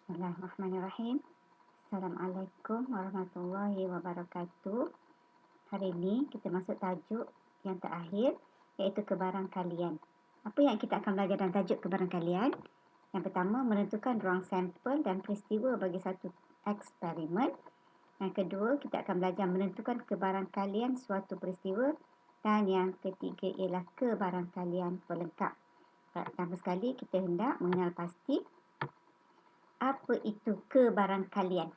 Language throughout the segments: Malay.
Bismillahirrahmanirrahim. Assalamualaikum warahmatullahi wabarakatuh. Hari ini kita masuk tajuk yang terakhir, iaitu kebarangkalian. Apa yang kita akan belajar dalam tajuk kebarangkalian? Yang pertama, menentukan ruang sampel dan peristiwa bagi satu eksperimen. Yang kedua, kita akan belajar menentukan kebarangkalian suatu peristiwa. Dan yang ketiga ialah kebarangkalian pelengkap. Pertama sekali, kita hendak mengenal pasti apa itu kebarangkalian.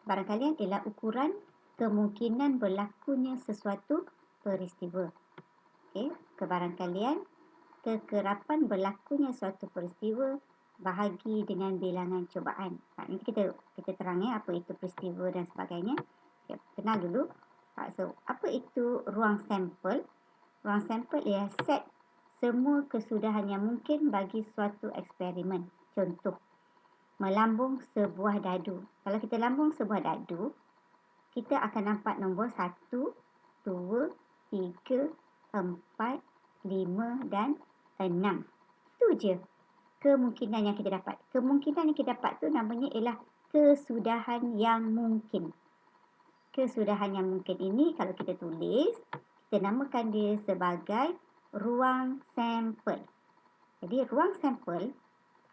Kebarangkalian ialah ukuran kemungkinan berlakunya sesuatu peristiwa. Kebarangkalian, kekerapan berlakunya suatu peristiwa bahagi dengan bilangan cubaan. Ini kita terang apa itu peristiwa dan sebagainya. Kenal dulu. So, apa itu ruang sampel? Ruang sampel ialah set semua kesudahan yang mungkin bagi suatu eksperimen. Contoh, melambung sebuah dadu. Kalau kita lambung sebuah dadu, kita akan nampak nombor 1, 2, 3, 4, 5 dan 6. Itu je kemungkinan yang kita dapat. Kemungkinan yang kita dapat tu namanya ialah kesudahan yang mungkin. Kesudahan yang mungkin ini kalau kita tulis, kita namakan dia sebagai ruang sampel. Jadi ruang sampel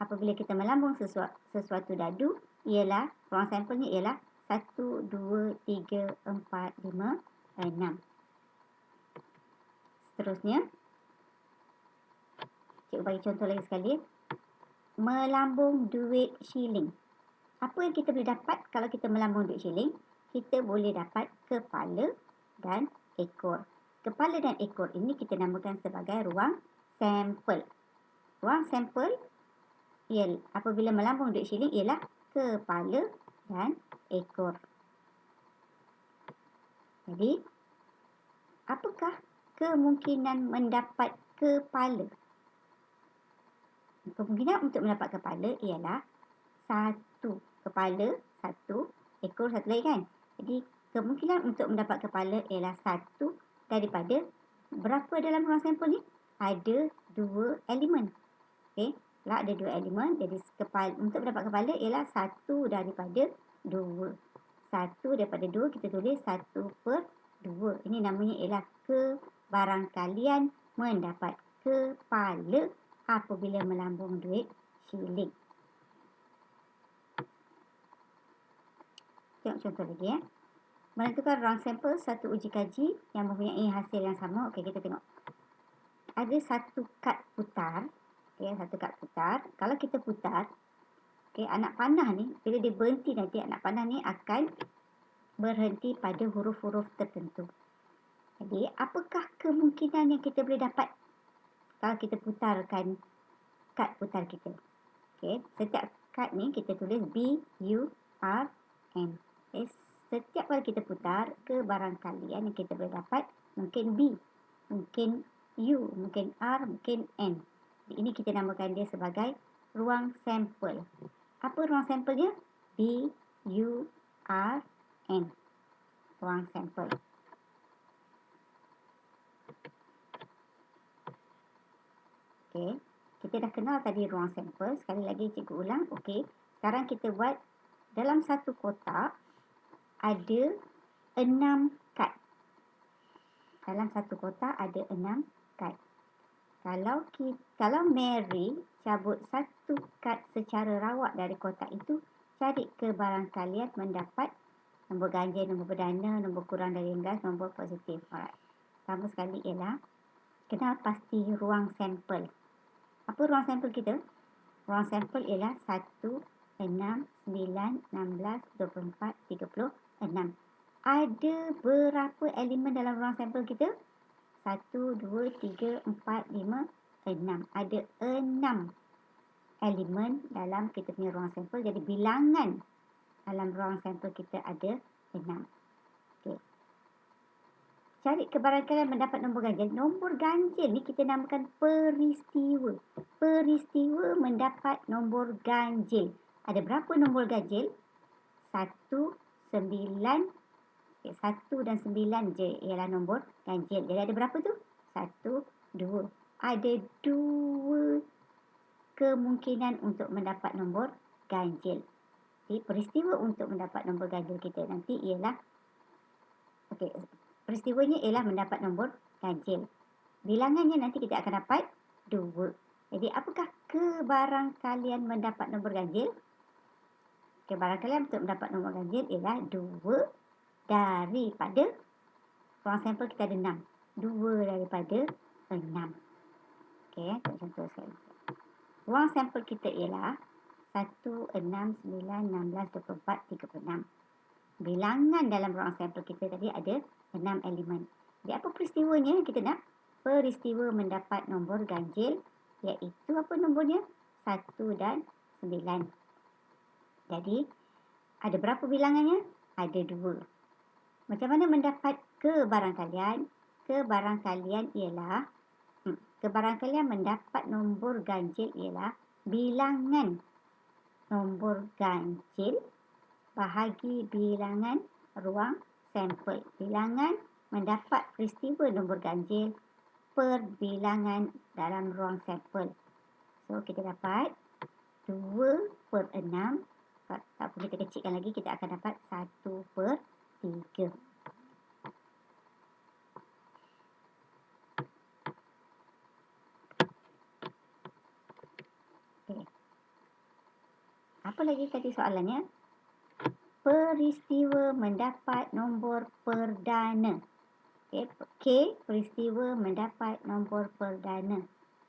apabila kita melambung sesuatu dadu ialah ruang sampelnya ialah 1, 2, 3, 4, 5, 6. Seterusnya, cikgu bagi contoh lagi sekali. Melambung duit shilling. Apa yang kita boleh dapat kalau kita melambung duit shilling? Kita boleh dapat kepala dan ekor. Kepala dan ekor ini kita namakan sebagai ruang sampel. Ruang sampel apabila melambung duit shilling ialah kepala dan ekor. Jadi, apakah kemungkinan mendapat kepala? Kemungkinan untuk mendapat kepala ialah 1 kepala, 1 ekor, 1 lagi kan? Jadi, kemungkinan untuk mendapat kepala ialah 1 daripada berapa dalam ruang sampel ni? Ada 2 elemen. Kalau ada 2 elemen, jadi untuk mendapat kepala ialah 1 daripada 2. 1 daripada 2, kita tulis 1/2. Ini namanya ialah kebarangkalian mendapat kepala apabila melambung duit shilling. Tengok contoh lagi Menentukan ruang sampel satu uji kaji yang mempunyai hasil yang sama. Okey, kita tengok. Ada satu kad putar. Satu kad putar. Kalau kita putar, anak panah ni, bila dia berhenti nanti, anak panah ni akan berhenti pada huruf-huruf tertentu. Jadi, apakah kemungkinan yang kita boleh dapat kalau kita putarkan kad putar kita? Setiap kad ni kita tulis B-U-R-N. Setiap kali kita putar, kebarangkalian yang kita boleh dapat mungkin B, mungkin U, mungkin R, mungkin N. Ini kita namakan dia sebagai ruang sampel. Apa ruang sampel dia? B-U-R-N. Ruang sampel. Kita dah kenal tadi ruang sampel. Sekali lagi cikgu ulang. Sekarang kita buat dalam satu kotak ada 6 kad. Dalam satu kotak ada 6 kad. Kalau Mary cabut satu kad secara rawak dari kotak itu, cari kebarangkalian mendapat nombor ganjil, nombor perdana, nombor kurang dari 11, nombor positif. Pertama sekali ialah kenal pasti ruang sampel. Apa ruang sampel kita? Ruang sampel ialah 1, 6, 9, 16, 24, 36. Ada berapa elemen dalam ruang sampel kita? 1, 2, 3, 4, 5, 6. Ada 6 elemen dalam kita punya ruang sampel. Jadi bilangan dalam ruang sampel kita ada 6. Cari kebarangkalian mendapat nombor ganjil. Nombor ganjil ni kita namakan peristiwa. Peristiwa mendapat nombor ganjil. Ada berapa nombor ganjil? 1, 9, 1 dan 9 je ialah nombor ganjil. Jadi ada berapa tu? 1, 2. Ada 2 kemungkinan untuk mendapat nombor ganjil. Jadi peristiwa untuk mendapat nombor ganjil kita nanti ialah, okey, peristiwanya ialah mendapat nombor ganjil. Bilangannya nanti kita akan dapat 2. Jadi apakah kebarangkalian mendapat nombor ganjil? Kebarangkalian untuk mendapat nombor ganjil ialah 2 daripada ruang sampel kita ada 6. 2 daripada 6. Okey, contoh sekali. Ruang sampel kita ialah 1, 6, 9, 16, 24, 36. Bilangan dalam ruang sampel kita tadi ada 6 elemen. Jadi apa peristiwanya kita nak? Peristiwa mendapat nombor ganjil, iaitu apa nombornya? 1 dan 9. Jadi ada berapa bilangannya? Ada 2. Macam mana mendapat kebarangkalian? Kebarangkalian ialah kebarangkalian mendapat nombor ganjil ialah bilangan nombor ganjil bahagi bilangan ruang sampel. Bilangan mendapat peristiwa nombor ganjil per bilangan dalam ruang sampel. So, kita dapat 2 per 6. Tak apa, kita kecilkan lagi, kita akan dapat 1 per 3. Okay. Apa lagi tadi soalannya? Peristiwa mendapat nombor perdana. K, peristiwa mendapat nombor perdana.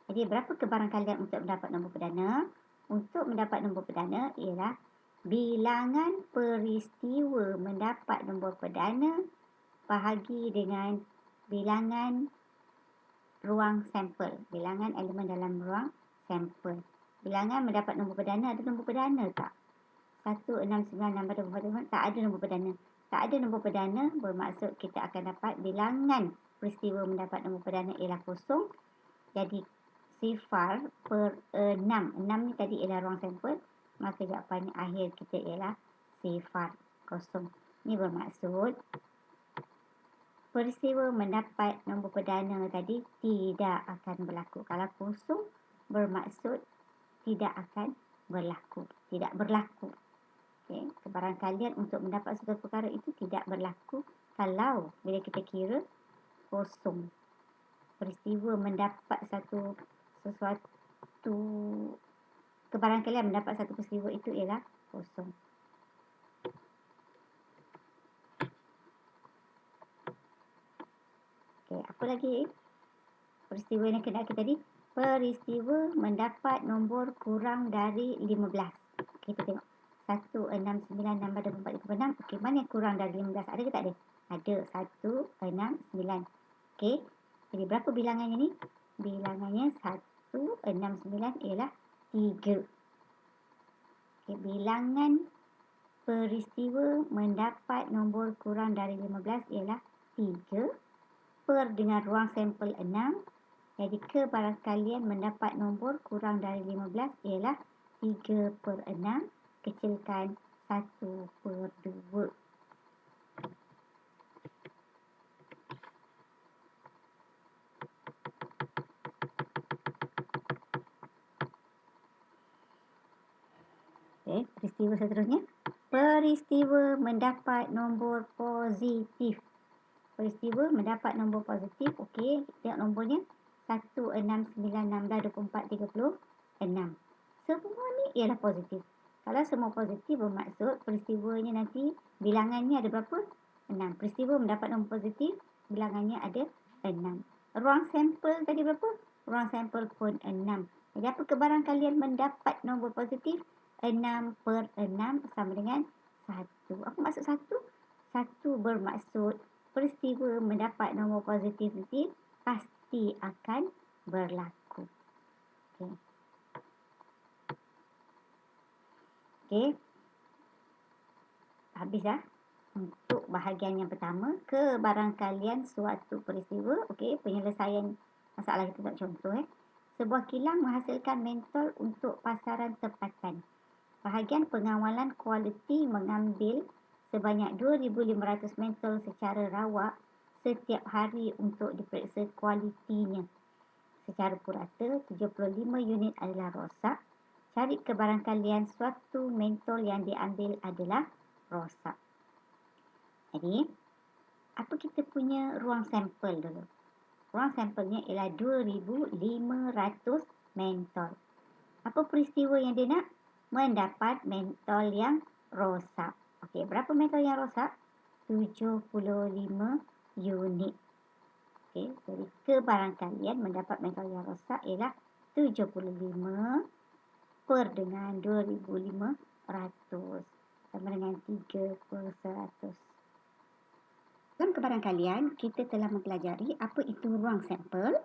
Jadi berapa kebarangkalian untuk mendapat nombor perdana? Untuk mendapat nombor perdana ialah bilangan peristiwa mendapat nombor perdana bahagi dengan bilangan ruang sampel. Bilangan elemen dalam ruang sampel. Bilangan mendapat nombor perdana, ada nombor perdana tak? 1, 6, 9, 6, 4, 5, tak ada nombor perdana. Tak ada nombor perdana bermaksud kita akan dapat bilangan peristiwa mendapat nombor perdana ialah kosong. Jadi sifar per 6. 6 ni tadi ialah ruang sampel. Maka jawapannya akhir kita ialah sifar, kosong. Ini bermaksud peristiwa mendapat nombor perdana tadi tidak akan berlaku. Kalau kosong bermaksud tidak akan berlaku. Tidak berlaku. Okay. Kebarangkalian untuk mendapat satu perkara itu tidak berlaku kalau bila kita kira kosong. Peristiwa mendapat sesuatu, kebarangkalian mendapat satu peristiwa itu ialah kosong. Okay, apa lagi peristiwa yang kena kita tadi? Peristiwa mendapat nombor kurang dari 15. Kita tengok. 1, 6, 9, 6, 4, 5, 6. Okey, mana yang kurang dari 15? Ada ke tak ada? Ada. 1, 6, 9. Okey. Jadi berapa bilangannya ni? Bilangannya 1, 6, 9 ialah 3. Okey, bilangan peristiwa mendapat nombor kurang dari 15 ialah 3 per dengan ruang sampel 6. Jadi kebarangkalian mendapat nombor kurang dari 15 ialah 3 per 6. Kecilkan 1 per 2. Okay, peristiwa seterusnya. Peristiwa mendapat nombor positif. Peristiwa mendapat nombor positif. Okey, tengok nombornya. 1, 6, 9, 16, 24, 36. Semua ni ialah positif. Kalau semua positif bermaksud peristiwanya nanti bilangannya ada berapa? 6. Peristiwa mendapat nombor positif, bilangannya ada 6. Ruang sampel tadi berapa? Ruang sampel pun 6. Jadi apa kebarangkalian mendapat nombor positif? 6 per 6 sama dengan 1. Apa maksud 1? 1 bermaksud peristiwa mendapat nombor positif nanti pasti akan berlaku. Okey. Okey. Habis dah. Untuk bahagian yang pertama, kebarangkalian suatu peristiwa. Okey, penyelesaian masalah kita tak contoh. Sebuah kilang menghasilkan mentol untuk pasaran tempatan. Bahagian pengawalan kualiti mengambil sebanyak 2,500 mentol secara rawak setiap hari untuk diperiksa kualitinya. Secara purata, 75 unit adalah rosak, Cari kebarangkalian suatu mentol yang diambil adalah rosak. Jadi, apa kita punya ruang sampel dulu? Ruang sampelnya ialah 2,500 mentol. Apa peristiwa yang dia nak? Mendapat mentol yang rosak. Okey, berapa mentol yang rosak? 75 unit. Okey, jadi kebarangkalian mendapat mentol yang rosak ialah 75 per dengan 2,500 sama dengan 3/100. Dalam kebarangkalian, kita telah mempelajari apa itu ruang sampel.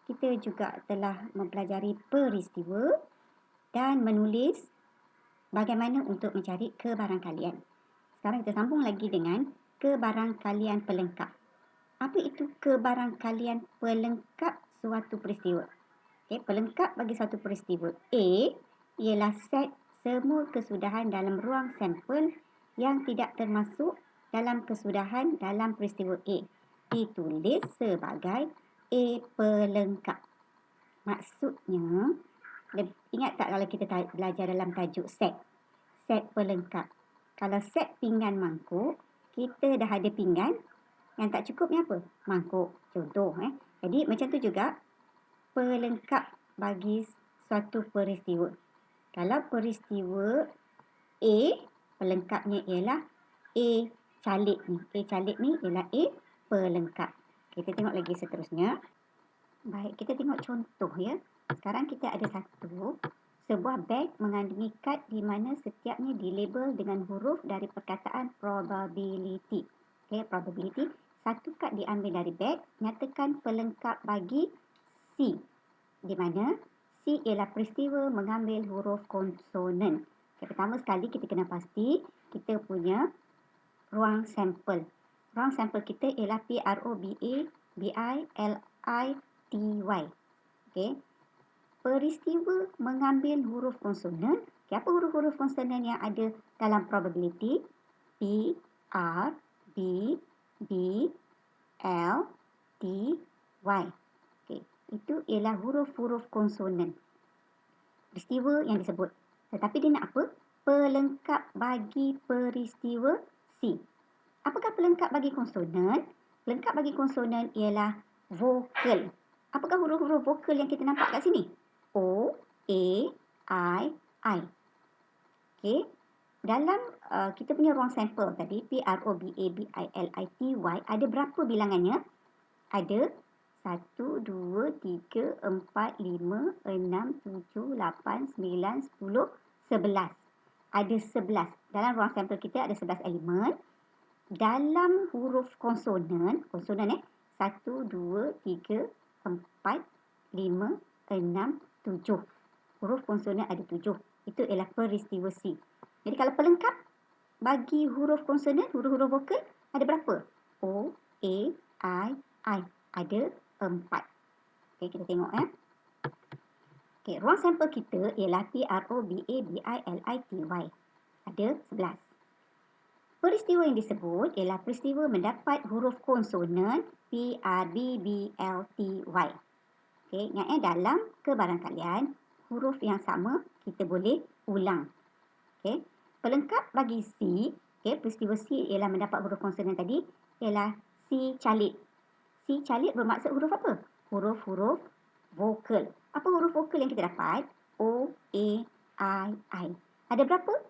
Kita juga telah mempelajari peristiwa dan menulis bagaimana untuk mencari kebarangkalian. Sekarang kita sambung lagi dengan kebarangkalian pelengkap. Apa itu kebarangkalian pelengkap suatu peristiwa? Okay, pelengkap bagi suatu peristiwa A ialah set semua kesudahan dalam ruang sampel yang tidak termasuk dalam kesudahan dalam peristiwa A. Ditulis sebagai A pelengkap. Maksudnya, ingat tak kalau kita belajar dalam tajuk set? Set pelengkap. Kalau set pinggan mangkuk, kita dah ada pinggan. Yang tak cukup ni apa? Mangkuk. Contoh. Jadi macam tu juga pelengkap bagi suatu peristiwa. Kalau peristiwa A, pelengkapnya ialah A calik ni. A calik ni ialah A pelengkap. Kita tengok lagi seterusnya. Baik, kita tengok contoh ya. Sekarang kita ada sebuah beg mengandungi kad di mana setiapnya dilabel dengan huruf dari perkataan probability. Okay, probability. Satu kad diambil dari beg, nyatakan pelengkap bagi C. Di mana C ialah peristiwa mengambil huruf konsonan. Okay, pertama sekali kita kena pasti kita punya ruang sampel. Ruang sampel kita ialah PROBABILITY. Okay. Peristiwa mengambil huruf konsonan. Okay, apa huruf-huruf konsonan yang ada dalam probability? P, R, B, B, L, T, Y. Okay, itu ialah huruf-huruf konsonan. Peristiwa yang disebut. Tetapi dia nak apa? Pelengkap bagi peristiwa C. Apakah pelengkap bagi konsonan? Pelengkap bagi konsonan ialah vokal. Apakah huruf-huruf vokal yang kita nampak kat sini? O, A, I. Okey. Dalam kita punya ruang sampel tadi, PROBABILITY, ada berapa bilangannya? Ada 1, 2, 3, 4, 5, 6, 7, 8, 9, 10, 11. Ada 11. Dalam ruang sampel kita ada 11 elemen. Dalam huruf konsonan 1, 2, 3, 4, 5, 6, 7. Huruf konsonan ada 7. Itu ialah peristiwa C. Jadi kalau pelengkap bagi huruf konsonan, huruf-huruf vokal ada berapa? O, A, I. Ada 4. Okey, kita tengok ya. Okey, ruang sampel kita ialah PROBABILITY. Ada 11. Peristiwa yang disebut ialah peristiwa mendapat huruf konsonan PRBBLTY. Okey, ingat dalam kebarangkalian huruf yang sama kita boleh ulang. Okey, pelengkap bagi C, okey, peristiwa C ialah mendapat huruf konsonan tadi ialah C calik. C calik bermaksud huruf apa? Huruf-huruf vokal. Apa huruf vokal yang kita dapat? O, A, I. Ada berapa?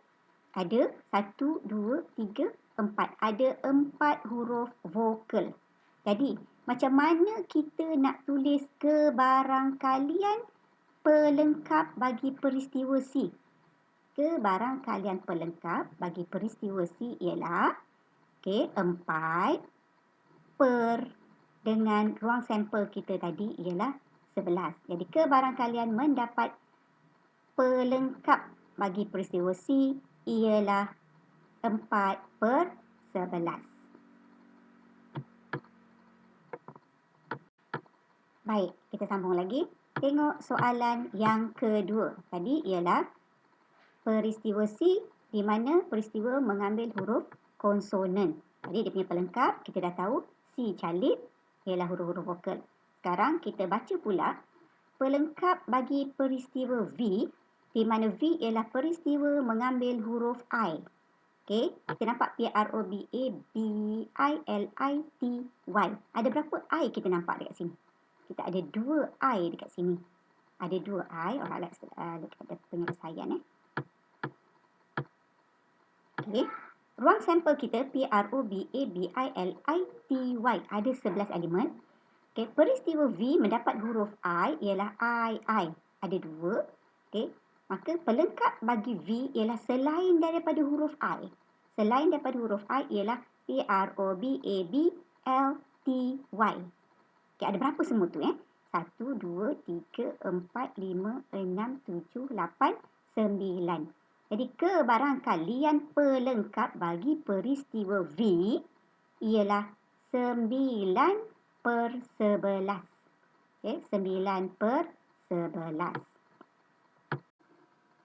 Ada 1, 2, 3, 4. Ada 4 huruf vokal. Jadi, macam mana kita nak tulis kebarangkalian pelengkap bagi peristiwa C? Kebarangkalian pelengkap bagi peristiwa C ialah 4 per dengan ruang sampel kita tadi ialah 11. Jadi kebarangkalian mendapat pelengkap bagi peristiwa C ialah 4/11. Baik, kita sambung lagi. Tengok soalan yang kedua. Tadi ialah peristiwa C di mana peristiwa mengambil huruf konsonan. Jadi dia punya pelengkap, kita dah tahu C calik ialah huruf-huruf vokal. Sekarang kita baca pula pelengkap bagi peristiwa V di mana V ialah peristiwa mengambil huruf I. Okey, kita nampak PROBABILITY. Ada berapa I kita nampak dekat sini? Kita ada 2 I dekat sini. Ada 2 I. Alright, dekat penyelesaian. Okey. Ruang sampel kita PROBABILITY ada 11 elemen. Okey, peristiwa V mendapat huruf I ialah I. Ada 2. Okey. Maka pelengkap bagi V ialah selain daripada huruf I. Selain daripada huruf I ialah PROBABLTY. Okey, ada berapa semua tu 1, 2, 3, 4, 5, 6, 7, 8, 9. Jadi kebarangkalian pelengkap bagi peristiwa V ialah 9/11. Okey, 9/11.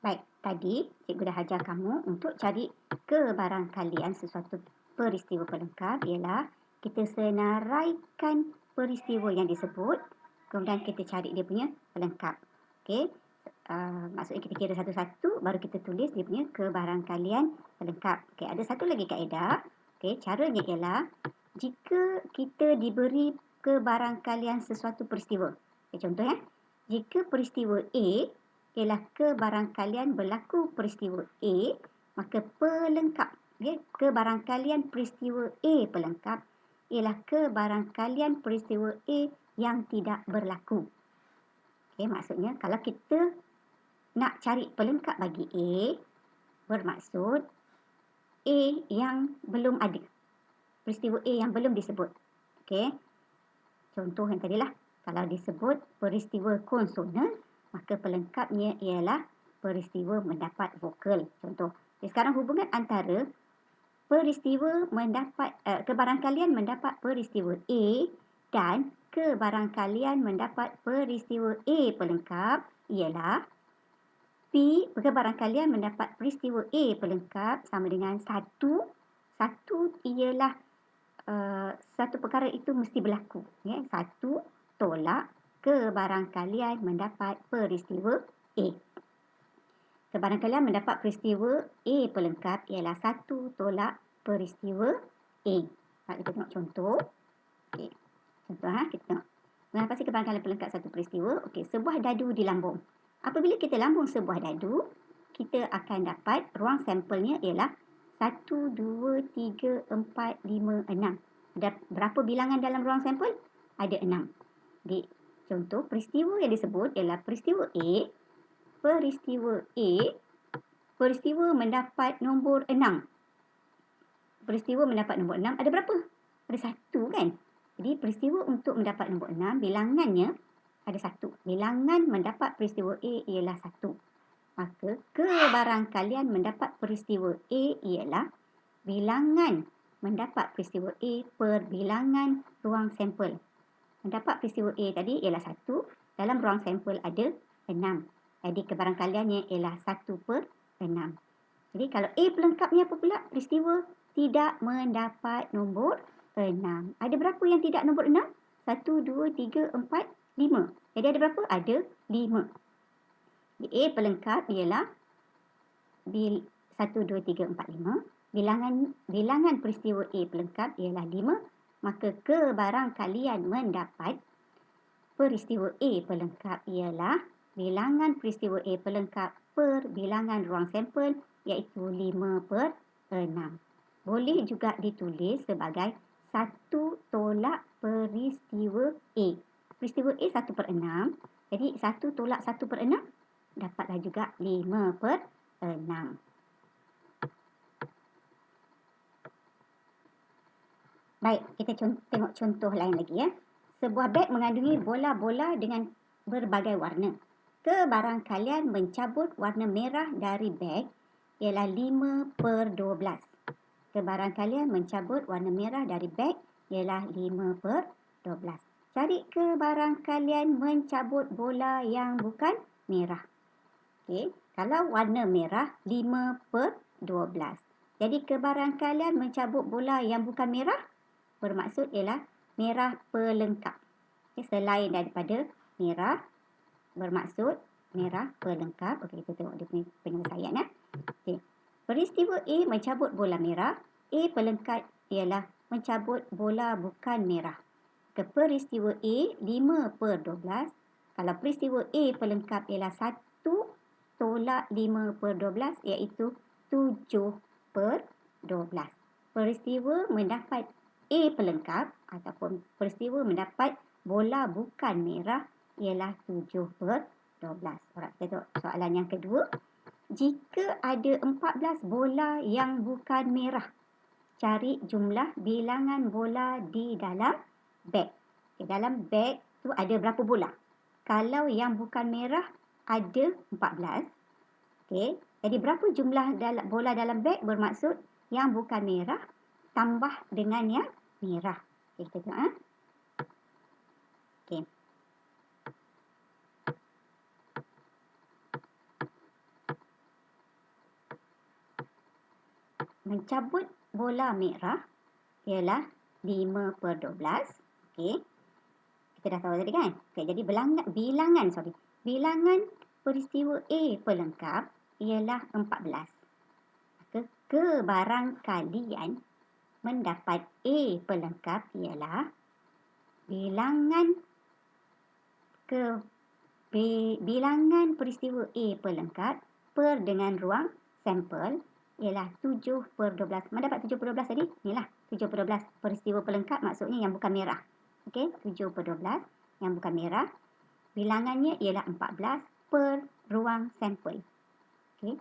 Baik, tadi cikgu dah ajar kamu untuk cari kebarangkalian sesuatu peristiwa pelengkap ialah kita senaraikan peristiwa yang disebut, kemudian kita cari dia punya pelengkap. Okey. Maksudnya kita kira satu-satu baru kita tulis dia punya kebarangkalian pelengkap. Okey, ada satu lagi kaedah. Okey, caranya ialah jika kita diberi kebarangkalian sesuatu peristiwa. Okay, contoh jika peristiwa A ialah kebarangkalian berlaku peristiwa A, maka pelengkap, kebarangkalian peristiwa A pelengkap ialah kebarangkalian peristiwa A yang tidak berlaku. Okay, maksudnya kalau kita nak cari pelengkap bagi A, bermaksud A yang belum ada. Peristiwa A yang belum disebut. Okey. Contoh yang tadilah, kalau disebut peristiwa konsonan, maka pelengkapnya ialah peristiwa mendapat vokal. Contoh. Jadi sekarang hubungan antara peristiwa mendapat kebarangkalian mendapat peristiwa A dan kebarangkalian mendapat peristiwa A pelengkap ialah kebarangkalian mendapat peristiwa A pelengkap sama dengan 1. 1 ialah satu perkara itu mesti berlaku. 1 tolak kebarangkalian mendapat peristiwa A. Kebarangkalian mendapat peristiwa A pelengkap ialah 1 tolak peristiwa A. Kita tengok contoh. Okay. Contoh kita tengok. Mengapa sih kebarangkalian pelengkap satu peristiwa? Okey, sebuah dadu di lambung. Apabila kita lambung sebuah dadu, kita akan dapat ruang sampelnya ialah 1, 2, 3, 4, 5, 6. Berapa bilangan dalam ruang sampel? Ada 6. Jadi, contoh peristiwa yang disebut ialah peristiwa A. Peristiwa mendapat nombor 6. Peristiwa mendapat nombor 6 ada berapa? Ada 1 kan? Jadi, peristiwa untuk mendapat nombor 6, bilangannya ada 1. Bilangan mendapat peristiwa A ialah 1. Maka kebarangkalian mendapat peristiwa A ialah bilangan mendapat peristiwa A per bilangan ruang sampel. Mendapat peristiwa A tadi ialah 1. Dalam ruang sampel ada 6. Jadi kebarangkaliannya ialah 1/6. Jadi kalau A pelengkapnya apa pula? Peristiwa tidak mendapat nombor 6. Ada berapa yang tidak nombor 6? 1, 2, 3, 4, 5. Jadi ada berapa? Ada 5. Jadi A pelengkap ialah 1, 2, 3, 4, 5. Bilangan peristiwa A pelengkap ialah 5. Maka kebarangkalian mendapat peristiwa A pelengkap ialah bilangan peristiwa A pelengkap per bilangan ruang sampel iaitu 5/6. Boleh juga ditulis sebagai 1 tolak peristiwa A. Peristiwa A 1/6. Jadi 1 tolak 1/6 dapatlah juga 5/6. Baik, kita tengok contoh lain lagi Sebuah beg mengandungi bola-bola dengan berbagai warna. Kebarangkalian mencabut warna merah dari beg ialah 5/12. Kebarangkalian mencabut warna merah dari beg ialah 5/12. Cari kebarangkalian mencabut bola yang bukan merah. Okey, kalau warna merah 5/12. Jadi kebarangkalian mencabut bola yang bukan merah bermaksud ialah merah pelengkap. Selain daripada merah bermaksud merah pelengkap. Okey, kita tengok dia punya penyelesaian ya. Okey. Peristiwa A mencabut bola merah. A pelengkap ialah mencabut bola bukan merah. Peristiwa A 5/12. Kalau peristiwa A pelengkap ialah 1 tolak 5/12 iaitu 7/12. Peristiwa mendapat A pelengkap ataupun peristiwa mendapat bola bukan merah ialah 7/12. Alright, kita tengok soalan yang kedua. Jika ada 14 bola yang bukan merah, cari jumlah bilangan bola di dalam beg. Okay, dalam beg tu ada berapa bola? Kalau yang bukan merah ada 14. Okay, jadi berapa jumlah bola dalam beg? Bermaksud yang bukan merah tambah dengan yang merah. Okay, kita tengok. Okay. Mencabut bola merah ialah 5/12. Okey. Kita dah tahu tadi kan? Okey, jadi bilangan peristiwa A pelengkap ialah 14. Maka kebarangkalian mendapat A pelengkap ialah bilangan peristiwa A pelengkap per dengan ruang sampel ialah 7/12. Mana dapat 7/12 tadi? Inilah 7/12 peristiwa pelengkap, maksudnya yang bukan merah. Okey, 7/12 yang bukan merah. Bilangannya ialah 14 per ruang sampel. Okey.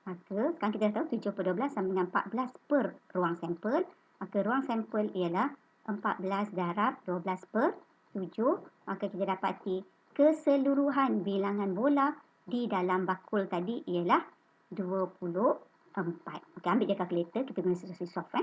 Maka sekarang kita dah tahu 7/12 sama dengan 14 per ruang sampel. Maka ruang sampel ialah 14 darab 12/7. Maka kita dapati keseluruhan bilangan bola di dalam bakul tadi ialah 24. Okey, ambil je kalkulator, kita guna sesi soft